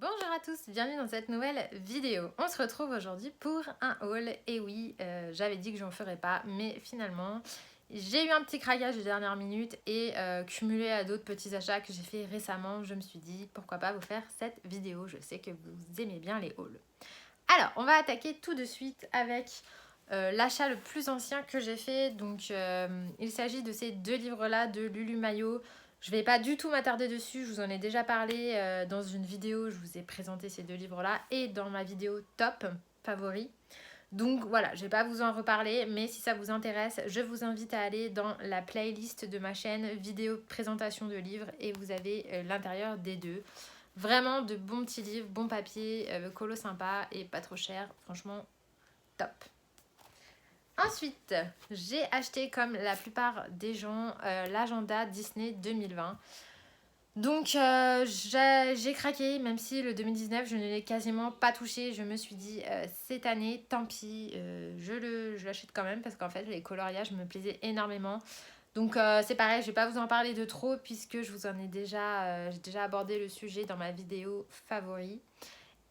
Bonjour à tous, bienvenue dans cette nouvelle vidéo. On se retrouve aujourd'hui pour un haul. Et oui, j'avais dit que j'en ferais pas, mais finalement, j'ai eu un petit craquage de dernière minute et cumulé à d'autres petits achats que j'ai fait récemment, je me suis dit pourquoi pas vous faire cette vidéo. Je sais que vous aimez bien les hauls. Alors, on va attaquer tout de suite avec l'achat le plus ancien que j'ai fait. Donc, il s'agit de ces deux livres-là de Lulu Maillot. Je ne vais pas du tout m'attarder dessus, je vous en ai déjà parlé dans une vidéo, je vous ai présenté ces deux livres-là et dans ma vidéo top favoris. Donc voilà, je ne vais pas vous en reparler, mais si ça vous intéresse, je vous invite à aller dans la playlist de ma chaîne vidéo présentation de livres et vous avez l'intérieur des deux. Vraiment de bons petits livres, bon papier, colo sympa et pas trop cher, franchement top. Ensuite, j'ai acheté comme la plupart des gens l'agenda Disney 2020. Donc j'ai craqué, même si le 2019 je ne l'ai quasiment pas touché. Je me suis dit cette année tant pis, je l'achète quand même parce qu'en fait les coloriages me plaisaient énormément. Donc c'est pareil, je vais pas vous en parler de trop puisque je vous en ai j'ai déjà abordé le sujet dans ma vidéo favori.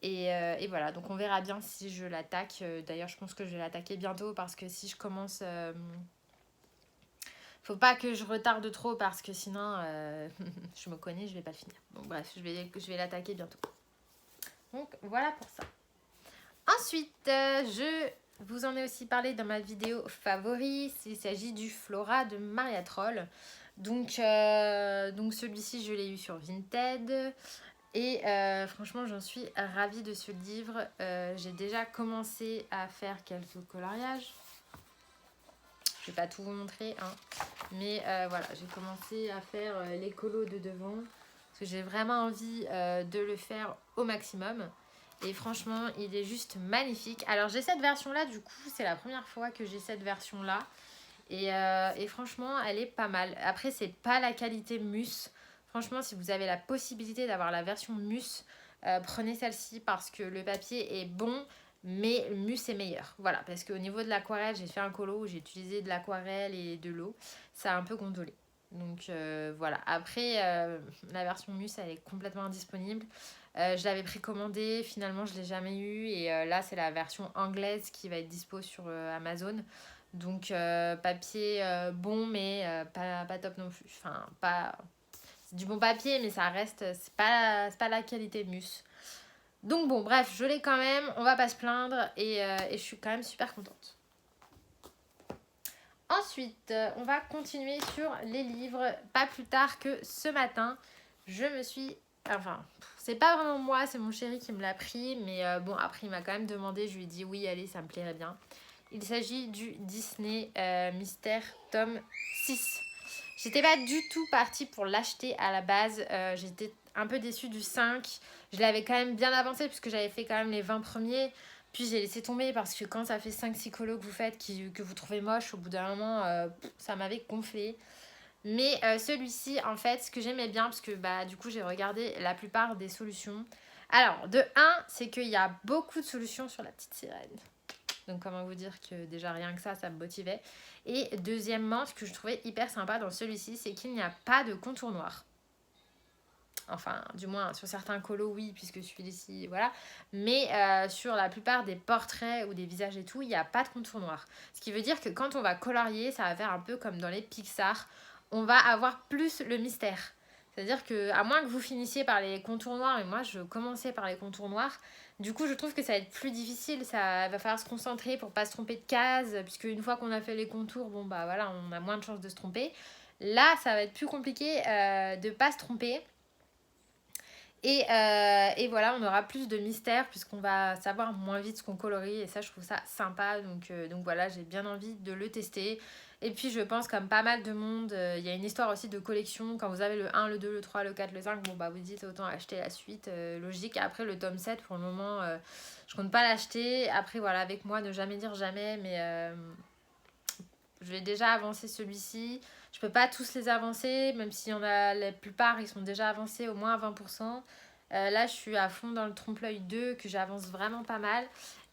Et voilà, donc on verra bien si je l'attaque. D'ailleurs je pense que je vais l'attaquer bientôt parce que si je commence... faut pas que je retarde trop parce que sinon je me connais, je vais pas le finir. Bon bref, je vais l'attaquer bientôt. Donc voilà pour ça. Ensuite, je vous en ai aussi parlé dans ma vidéo favori. Il s'agit du Flora de Maria Troll. Donc celui-ci, je l'ai eu sur Vinted. Et franchement, j'en suis ravie de ce livre. J'ai déjà commencé à faire quelques coloriages. Je vais pas tout vous montrer, hein. Mais voilà, j'ai commencé à faire les colos de devant. Parce que j'ai vraiment envie de le faire au maximum. Et franchement, il est juste magnifique. Alors j'ai cette version-là, du coup, c'est la première fois que j'ai cette version-là. Et franchement, elle est pas mal. Après, c'est pas la qualité Mus. Franchement, si vous avez la possibilité d'avoir la version Mus, prenez celle-ci parce que le papier est bon, mais Mus est meilleur. Voilà, parce qu'au niveau de l'aquarelle, j'ai fait un colo où j'ai utilisé de l'aquarelle et de l'eau. Ça a un peu gondolé. Donc voilà. Après, la version Mus, elle est complètement indisponible. Je l'avais précommandé, finalement je ne l'ai jamais eu. Et là, c'est la version anglaise qui va être dispo sur Amazon. Donc papier bon mais pas top non plus. Enfin pas... C'est du bon papier mais ça reste... C'est pas la qualité Mus. Donc bon bref, je l'ai quand même. On va pas se plaindre et je suis quand même super contente. Ensuite, on va continuer sur les livres. Pas plus tard que ce matin, je me suis... Enfin, c'est pas vraiment moi, c'est mon chéri qui me l'a pris. Mais bon, après, il m'a quand même demandé. Je lui ai dit oui, allez, ça me plairait bien. Il s'agit du Disney Mystère tome 6. J'étais pas du tout partie pour l'acheter à la base. J'étais un peu déçue du 5. Je l'avais quand même bien avancé puisque j'avais fait quand même les 20 premiers. Puis j'ai laissé tomber parce que quand ça fait 5-6 colos que vous faites, que vous trouvez moche, au bout d'un moment, ça m'avait gonflé. Mais celui-ci, en fait, ce que j'aimais bien, parce que bah, du coup, j'ai regardé la plupart des solutions. Alors, de 1, c'est qu'il y a beaucoup de solutions sur la petite sirène. Donc comment vous dire que déjà rien que ça me motivait. Et deuxièmement, ce que je trouvais hyper sympa dans celui-ci, c'est qu'il n'y a pas de contour noir. Enfin, du moins sur certains colos, oui, puisque celui-ci, voilà. Mais sur la plupart des portraits ou des visages et tout, il n'y a pas de contour noir. Ce qui veut dire que quand on va colorier, ça va faire un peu comme dans les Pixar. On va avoir plus le mystère. C'est-à-dire que, à moins que vous finissiez par les contours noirs, et moi je commençais par les contours noirs, du coup je trouve que ça va être plus difficile, ça va falloir se concentrer pour pas se tromper de case, puisque une fois qu'on a fait les contours, bon bah voilà, on a moins de chances de se tromper. Là, ça va être plus compliqué de pas se tromper. Et voilà, on aura plus de mystère puisqu'on va savoir moins vite ce qu'on colorie et ça, je trouve ça sympa. Donc voilà, j'ai bien envie de le tester. Et puis je pense comme pas mal de monde, il y a une histoire aussi de collection. Quand vous avez le 1, le 2, le 3, le 4, le 5, bon bah vous dites autant acheter la suite, logique. Après le tome 7, pour le moment, je compte pas l'acheter. Après voilà, avec moi, ne jamais dire jamais, mais je vais déjà avancer celui-ci. Je peux pas tous les avancer, même s'il y en a la plupart, ils sont déjà avancés au moins à 20%. Là, je suis à fond dans le trompe-l'œil 2, que j'avance vraiment pas mal.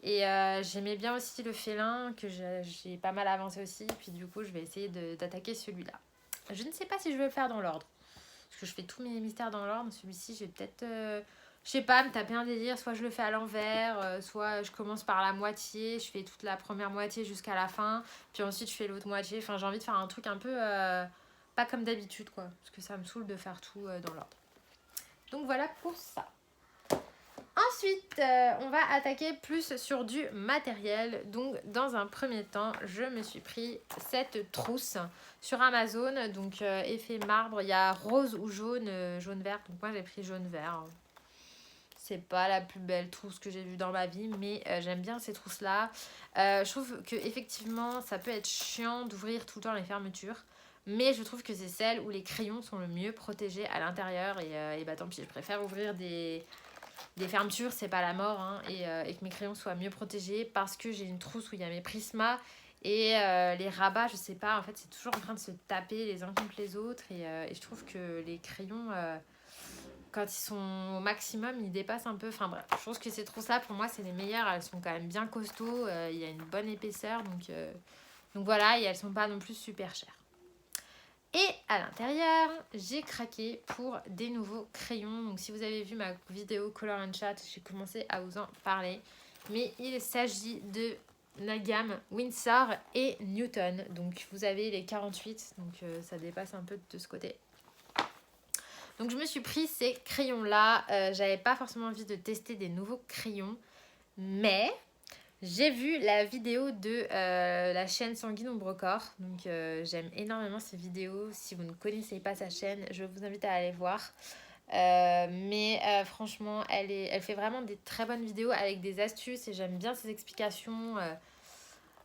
Et j'aimais bien aussi le félin, que j'ai pas mal avancé aussi. Puis du coup, je vais essayer d'attaquer celui-là. Je ne sais pas si je vais le faire dans l'ordre. Parce que je fais tous mes mystères dans l'ordre. Celui-ci, je vais peut-être je sais pas, me taper un délire, soit je le fais à l'envers, soit je commence par la moitié, je fais toute la première moitié jusqu'à la fin, puis ensuite je fais l'autre moitié. Enfin, j'ai envie de faire un truc un peu pas comme d'habitude, quoi, parce que ça me saoule de faire tout dans l'ordre. Donc voilà pour ça. Ensuite, on va attaquer plus sur du matériel. Donc, dans un premier temps, je me suis pris cette trousse sur Amazon. Donc, effet marbre, il y a rose ou jaune, jaune-vert. Donc, moi, j'ai pris jaune-vert. C'est pas la plus belle trousse que j'ai vue dans ma vie, mais j'aime bien ces trousses-là. Je trouve qu'effectivement, ça peut être chiant d'ouvrir tout le temps les fermetures. Mais je trouve que c'est celle où les crayons sont le mieux protégés à l'intérieur. Et bah tant pis, je préfère ouvrir des fermetures, c'est pas la mort. Hein, et que mes crayons soient mieux protégés parce que j'ai une trousse où il y a mes prismas. Et les rabats, je sais pas, en fait, c'est toujours en train de se taper les uns contre les autres. Et je trouve que les crayons... quand ils sont au maximum, ils dépassent un peu. Enfin bref, je pense que ces trousses-là, pour moi, c'est les meilleures. Elles sont quand même bien costauds. Il y a une bonne épaisseur. Donc voilà, et elles sont pas non plus super chères. Et à l'intérieur, j'ai craqué pour des nouveaux crayons. Donc si vous avez vu ma vidéo Color and Chat, j'ai commencé à vous en parler. Mais il s'agit de la gamme Winsor et Newton. Donc vous avez les 48, donc ça dépasse un peu de ce côté. Donc je me suis pris ces crayons là, j'avais pas forcément envie de tester des nouveaux crayons, mais j'ai vu la vidéo de la chaîne Sanguine Ombre Corps, donc j'aime énormément ces vidéos. Si vous ne connaissez pas sa chaîne, je vous invite à aller voir. Mais franchement, elle fait vraiment des très bonnes vidéos avec des astuces et j'aime bien ses explications.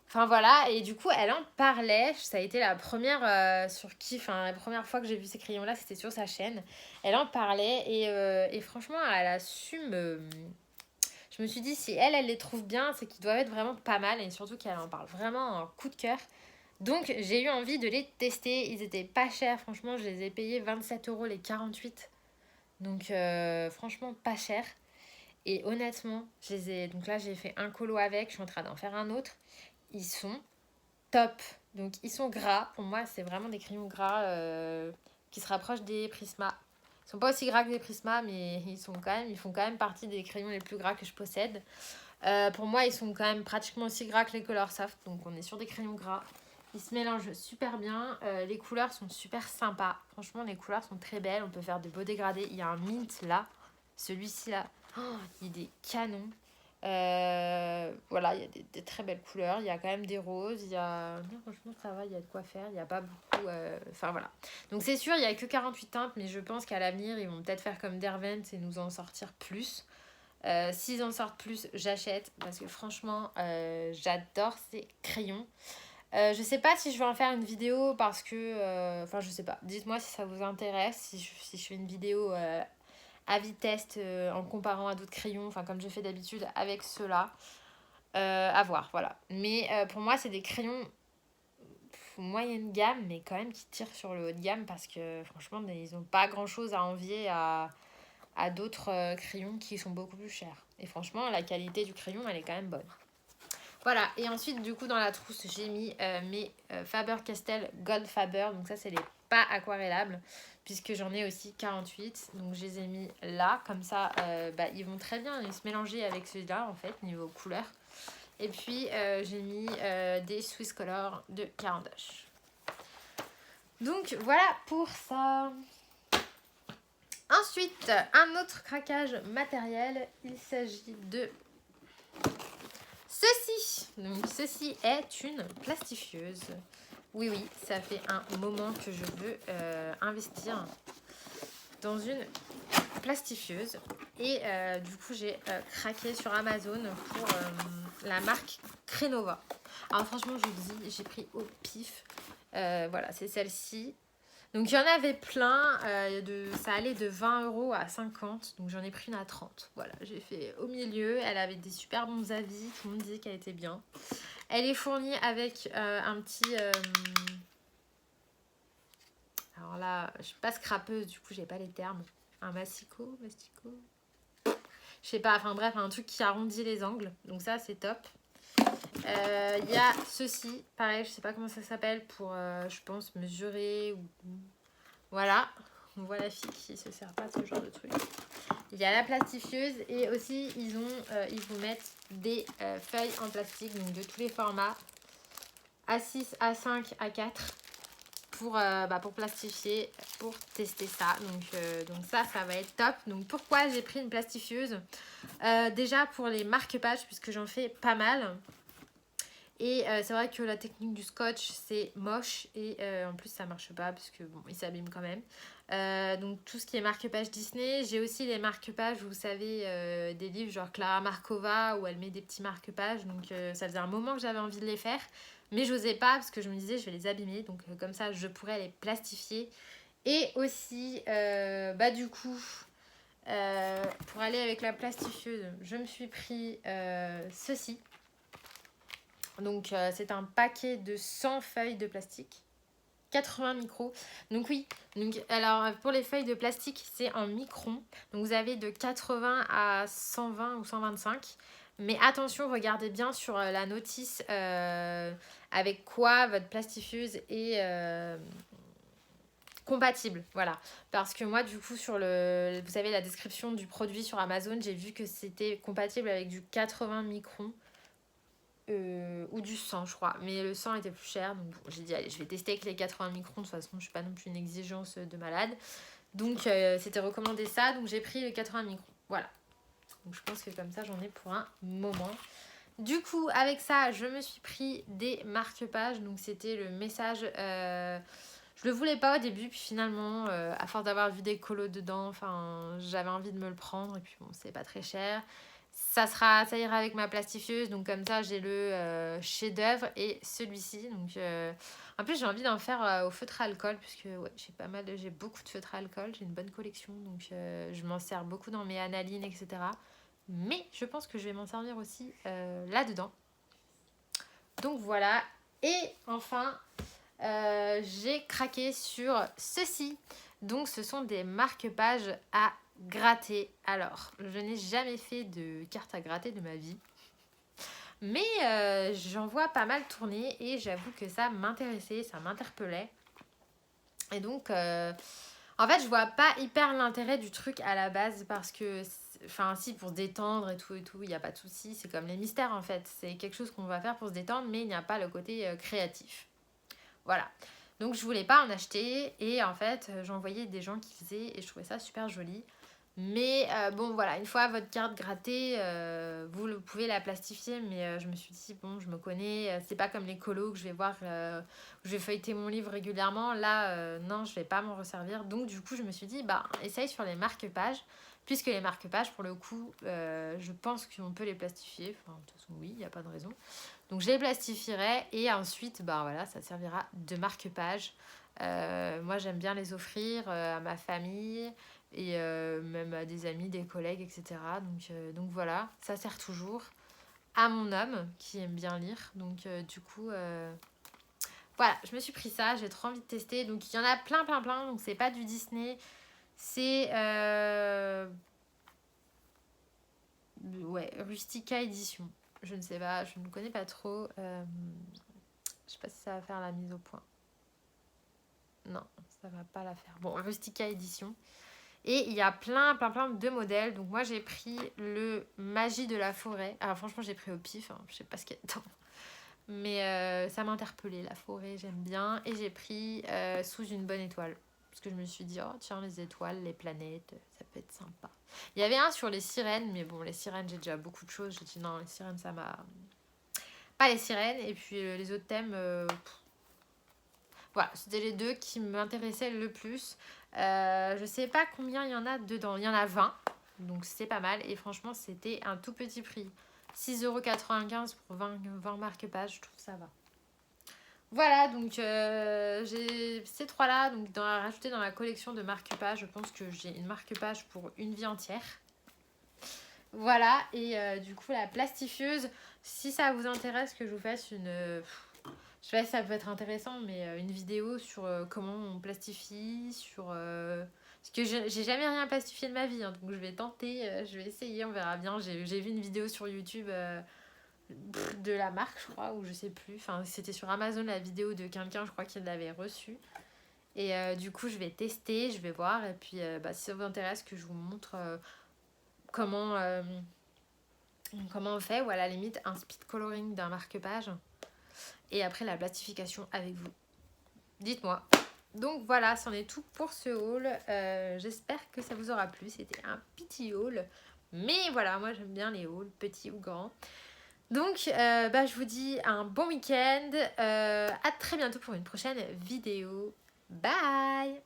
Enfin voilà, et du coup elle en parlait, ça a été la première la première fois que j'ai vu ces crayons là, c'était sur sa chaîne. Elle en parlait et franchement elle a su me... Je me suis dit si elle les trouve bien, c'est qu'ils doivent être vraiment pas mal et surtout qu'elle en parle vraiment en coup de cœur. Donc j'ai eu envie de les tester, ils étaient pas chers, franchement je les ai payés 27 € les 48. Donc franchement pas cher. Et honnêtement, donc là j'ai fait un colo avec, je suis en train d'en faire un autre. Ils sont top. Donc ils sont gras. Pour moi, c'est vraiment des crayons gras qui se rapprochent des Prisma. Ils sont pas aussi gras que des Prisma, mais ils font quand même partie des crayons les plus gras que je possède. Pour moi, ils sont quand même pratiquement aussi gras que les Color Soft. Donc on est sur des crayons gras. Ils se mélangent super bien. Les couleurs sont super sympas. Franchement, les couleurs sont très belles. On peut faire de beaux dégradés. Il y a un mint là. Celui-ci là. Oh, il est canon. Voilà, il y a des très belles couleurs. Il y a quand même des roses. Non, franchement, ça va, il y a de quoi faire. Il n'y a pas beaucoup. Enfin, voilà. Donc, c'est sûr, il n'y a que 48 teintes, mais je pense qu'à l'avenir, ils vont peut-être faire comme Derwent et nous en sortir plus. S'ils en sortent plus, j'achète parce que franchement, j'adore ces crayons. Je sais pas si je vais en faire une vidéo parce que. Enfin, je sais pas. Dites-moi si ça vous intéresse. Si je fais une vidéo. Avis test en comparant à d'autres crayons, enfin comme je fais d'habitude avec ceux-là. À voir, voilà. Mais pour moi, c'est des crayons moyenne gamme, mais quand même qui tirent sur le haut de gamme parce que franchement, ils n'ont pas grand-chose à envier à d'autres crayons qui sont beaucoup plus chers. Et franchement, la qualité du crayon, elle est quand même bonne. Voilà, et ensuite, du coup, dans la trousse, j'ai mis mes Faber-Castell Gold Faber. Donc ça, c'est les pas aquarellables, puisque j'en ai aussi 48. Donc je les ai mis là, comme ça, ils vont très bien se mélanger avec celui-là, en fait, niveau couleur. Et puis, j'ai mis des Swiss Color de Carandoche. Donc voilà pour ça. Ensuite, un autre craquage matériel, il s'agit de... Ceci, donc ceci est une plastifieuse. Oui, ça fait un moment que je veux investir dans une plastifieuse. Et du coup, j'ai craqué sur Amazon pour la marque Crenova. Alors franchement, je vous dis, j'ai pris au pif. Voilà, c'est celle-ci. Donc il y en avait plein, ça allait de 20 € à 50, donc j'en ai pris une à 30. Voilà, j'ai fait au milieu, elle avait des super bons avis, tout le monde disait qu'elle était bien. Elle est fournie avec un petit... Alors là, je suis pas scrapeuse, du coup j'ai pas les termes. Un mastico. Je sais pas, enfin bref, un truc qui arrondit les angles, donc ça c'est top. Il y a ceci, pareil, je sais pas comment ça s'appelle pour, je pense, mesurer ou... Voilà, on voit la fille qui se sert pas de ce genre de truc. Il y a la plastifieuse et aussi ils vous mettent des feuilles en plastique, donc de tous les formats, A6, A5, A4 pour plastifier, pour tester ça. Donc ça va être top. Donc pourquoi j'ai pris une plastifieuse? Déjà pour les marque-pages, puisque j'en fais pas mal. Et c'est vrai que la technique du scotch c'est moche et en plus ça marche pas parce que bon, il s'abîme quand même. Donc tout ce qui est marque-page Disney, j'ai aussi les marque-pages, vous savez, des livres genre Clara Markova où elle met des petits marque-pages. Donc ça faisait un moment que j'avais envie de les faire, mais j'osais pas parce que je me disais je vais les abîmer. Donc comme ça je pourrais les plastifier. Et aussi du coup pour aller avec la plastifieuse, je me suis pris ceci. Donc c'est un paquet de 100 feuilles de plastique, 80 micros. Donc oui, alors pour les feuilles de plastique c'est en micron. Donc vous avez de 80 à 120 ou 125. Mais attention, regardez bien sur la notice avec quoi votre plastifieuse est compatible. Voilà. Parce que moi du coup vous savez la description du produit sur Amazon, j'ai vu que c'était compatible avec du 80 microns. Ou du 100 je crois, mais le 100 était plus cher, donc bon, j'ai dit allez je vais tester avec les 80 microns, de toute façon je suis pas non plus une exigence de malade, donc c'était recommandé ça, donc j'ai pris les 80 microns, voilà. Donc je pense que comme ça j'en ai pour un moment. Du coup avec ça je me suis pris des marque-pages, donc c'était le message, je le voulais pas au début, puis finalement à force d'avoir vu des colos dedans, enfin j'avais envie de me le prendre, et puis bon c'est pas très cher. Ça ira avec ma plastifieuse, donc comme ça j'ai le chef-d'œuvre et celui-ci. Donc en plus j'ai envie d'en faire au feutre à alcool, puisque ouais, j'ai beaucoup de feutres à alcool, j'ai une bonne collection, donc je m'en sers beaucoup dans mes analines, etc. Mais je pense que je vais m'en servir aussi là-dedans. Donc voilà. Et enfin, j'ai craqué sur ceci. Donc ce sont des marque-pages à gratter. Alors, je n'ai jamais fait de carte à gratter de ma vie. Mais j'en vois pas mal tourner et j'avoue que ça m'intéressait, ça m'interpellait. Et donc, en fait, je vois pas hyper l'intérêt du truc à la base parce que, enfin, si, pour se détendre et tout, il n'y a pas de souci. C'est comme les mystères en fait. C'est quelque chose qu'on va faire pour se détendre, mais il n'y a pas le côté créatif. Voilà. Donc je voulais pas en acheter et en fait j'en voyais des gens qui faisaient et je trouvais ça super joli. Mais bon voilà, une fois votre carte grattée, vous pouvez la plastifier, mais je me suis dit bon je me connais, c'est pas comme les colos que je vais voir, où je vais feuilleter mon livre régulièrement. Là non je vais pas m'en resservir. Donc du coup je me suis dit bah essaye sur les marque-pages. Puisque les marque-pages pour le coup je pense qu'on peut les plastifier. Enfin de toute façon oui, il n'y a pas de raison. Donc je les plastifierai et ensuite bah voilà ça servira de marque-page. Moi j'aime bien les offrir à ma famille et même à des amis, des collègues, etc. Donc voilà, ça sert toujours à mon homme qui aime bien lire. Donc du coup voilà, je me suis pris ça, j'ai trop envie de tester. Donc il y en a plein, donc c'est pas du Disney, c'est ouais, Rustica Édition. Je ne sais pas, je ne connais pas trop. Je sais pas si ça va faire la mise au point. Non, ça va pas la faire. Bon, Rustica Édition. Et il y a plein de modèles. Donc moi j'ai pris le Magie de la forêt. Alors franchement j'ai pris au pif, hein. Je sais pas ce qu'il y a dedans. Mais ça m'a interpellée, la forêt, j'aime bien. Et j'ai pris Sous une bonne étoile. Parce que je me suis dit, oh tiens, les étoiles, les planètes, ça peut être sympa. Il y avait un sur les sirènes, mais bon, les sirènes, j'ai déjà beaucoup de choses. J'ai dit non, les sirènes, ça m'a... Pas les sirènes. Et puis les autres thèmes, voilà, c'était les deux qui m'intéressaient le plus. Je sais pas combien il y en a dedans. Il y en a 20, donc c'est pas mal. Et franchement, c'était un tout petit prix. 6,95 € pour 20 marque-pages, je trouve ça va. Voilà, donc j'ai ces trois-là. Donc rajouter dans ma collection de marque-pages, je pense que j'ai une marque-page pour une vie entière. Voilà, et du coup, la plastifieuse, si ça vous intéresse que je vous fasse une... je sais pas si ça peut être intéressant, mais une vidéo sur comment on plastifie, sur... parce que j'ai jamais rien plastifié de ma vie, hein, donc je vais tenter, je vais essayer, on verra bien. J'ai vu une vidéo sur YouTube de la marque, je crois, ou je sais plus. Enfin, c'était sur Amazon, la vidéo de quelqu'un, je crois qu'il l'avait reçue. Et du coup, je vais tester, je vais voir. Et puis, si ça vous intéresse que je vous montre comment on fait, ou à la limite un speed coloring d'un marque-page. Et après la platification avec vous. Dites-moi. Donc voilà, c'en est tout pour ce haul. J'espère que ça vous aura plu. C'était un petit haul. Mais voilà, moi j'aime bien les hauls, petits ou grands. Donc je vous dis un bon week-end. À très bientôt pour une prochaine vidéo. Bye!